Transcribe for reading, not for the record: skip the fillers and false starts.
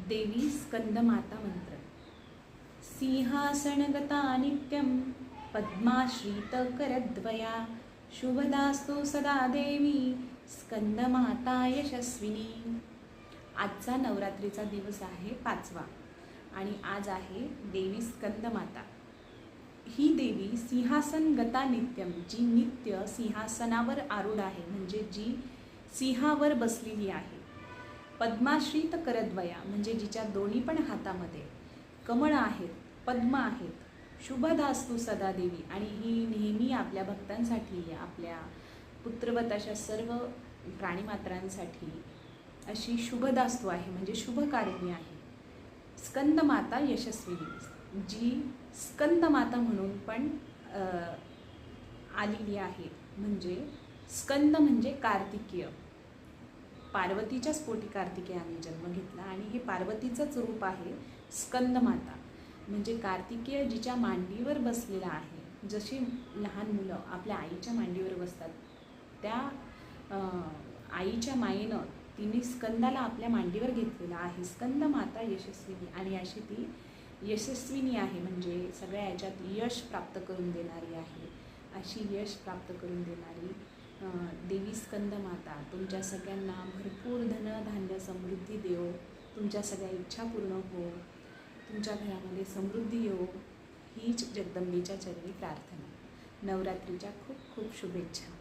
देवी स्कंदमाता मंत्र। सिंहासनगता नित्यं पद्माश्रितकरद्वया शुभदास्तु सदा देवी स्कंदमाता यशस्विनी। आजचा नवरात्रीचा दिवस आहे 5वा आणि आज आहे देवी स्कंदमाता। ही देवी सिंहासन गता नित्यम, जी नित्य सिंहासनावर आरूढ आहे, म्हणजे जी सिंहावर बसलेली आहे। पद्माश्रित करद्वया, म्हणजे जिच्या दोन्ही पण हातामध्ये कमळ आहेत, पद्म आहेत। शुभदास्तु सदा देवी, आणि ही नेहमी आपल्या भक्तांसाठी, आपल्या पुत्रवत अशा सर्व प्राणीमात्रांसाठी अशी शुभदास्तू आहे, म्हणजे शुभकारिणी आहे। स्कंदमाता यशस्विनी, जी स्कंदमाता म्हणून पण आलेली आहे। म्हणजे स्कंद म्हणजे कार्तिकेय, पार्वतीच्याच पोटी कार्तिकेयाने जन्म घेतला आणि हे पार्वतीचंच रूप आहे स्कंदमाता। म्हणजे कार्तिकेय जिच्या मांडीवर बसलेला आहे, जशी लहान मुलं आपल्या आईच्या मांडीवर बसतात, त्या आईच्या मायेनं तिने स्कंदाला आपल्या मांडीवर घेतलेला आहे। स्कंदमाता यशस्विनी, आणि अशी ती यशस्विनी आहे, म्हणजे सगळ्या याच्यात यश प्राप्त करून देणारी आहे। अशी यश प्राप्त करून देणारी देवी स्कंदमाता तुमच्या सगळ्यांना भरपूर धन धान्य समृद्धी देवो, तुमच्या सगळ्या इच्छा पूर्ण हो, तुमच्या घरामध्ये समृद्धी येवो, हीच जगदंबेच्या चरणी प्रार्थना। नवरात्रीच्या खूप खूप शुभेच्छा।